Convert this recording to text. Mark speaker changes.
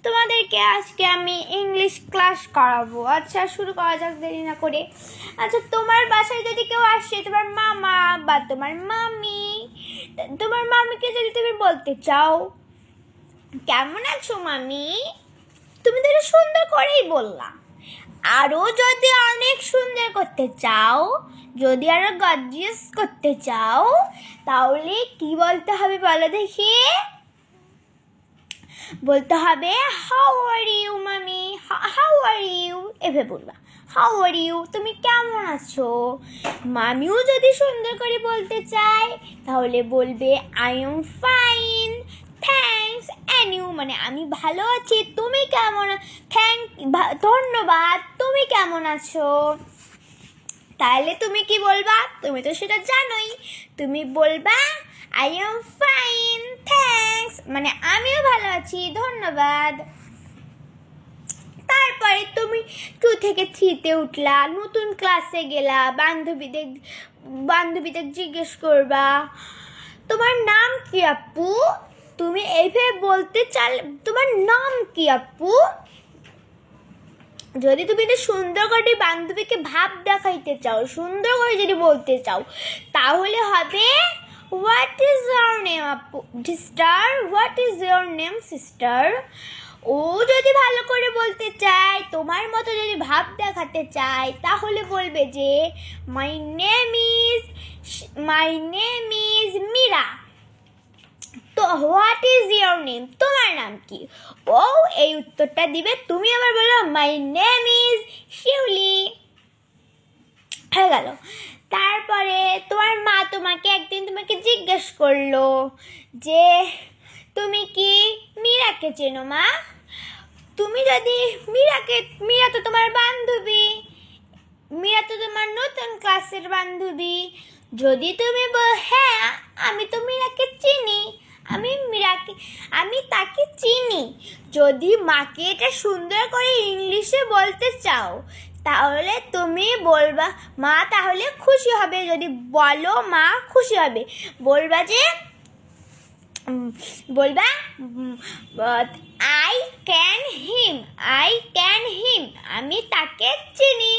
Speaker 1: তোমাদেরকে আজকে আমি ইংলিশ ক্লাস করাবো। আচ্ছা, শুরু করা যাক দেরি না করে। আচ্ছা, তোমার বাসায় যদি কেউ আসে, তোমার মামা বা তোমার মামি, তোমার মামিকে যদি তুমি বলতে চাও, কেমন আছো মামি, তুমি তো সুন্দর করেই বললা। আরও যদি অনেক সুন্দর করতে চাও, যদি আরো গর্জিয়াস করতে চাও, তাহলে কি বলতে হবে বলো দেখি? বলতে হবে হাউ আর ইউ মামি, হাউ আর ইউ, এভাবে বলবা। হাউ আর ইউ, তুমি কেমন আছো। মামিও যদি সুন্দর করে বলতে চায়, তাহলে বলবে I am fine, thanks, and you, মানে আমি ভালো আছি, তুমি কেমন, ধন্যবাদ, তুমি কেমন আছো। তাহলে তুমি কি বলবা? তুমি তো সেটা জানোই। তুমি বলবা আই এম ফাইন, থ্যাঙ্কস, মানে আমিও ভালো আছি, ধন্যবাদ। তারপরে তুমি 2 থেকে 3-তে উঠলা, নতুন ক্লাসে গেলা, বান্ধবীদের জিজ্ঞেস করবা তোমার নাম কি আপু। তুমি এইভাবে বলতে চাইলে তোমার নাম কি আপু। যদি তুমি এটা সুন্দর করে বান্ধবীকে ভাব দেখাইতে চাও, সুন্দর করে যদি বলতে চাও, তাহলে হবে হোয়াট ইজ ইয়োর নেম আপু, sister, what is your name sister. ও যদি ভালো করে বলতে চায়, তোমার মতো যদি ভাব দেখাতে চায়, তাহলে বলবে যে মাই নেম ইজ মীরা। তো হোয়াট ইজ ইয়োর নেম, তোমার নাম কি। ও এই উত্তরটা দিবে, তুমি আবার বলো মাই নেম ইজ শিউলি, হয়ে গেল। তারপরে তোমার মা একদিন তোমাকে জিজ্ঞেস করলো যে তুমি কি মীরাকে চেনো মা। তুমি যদি মীরা তো তোমার বান্ধবী, মীরা তো তোমার নতুন ক্লাসের বান্ধবী। যদি তুমি হ্যাঁ, আমি তো মীরাকে চিনি, আমি তাকে চিনি। যদি মাকে এটা সুন্দর করে ইংলিশে বলতে চাও, তাহলে তুমি বলবা, মা তাহলে খুশি হবে। যদি বলো, মা খুশি হবে। বলবা আই ক্যান হিম, আমি তাকে চিনি।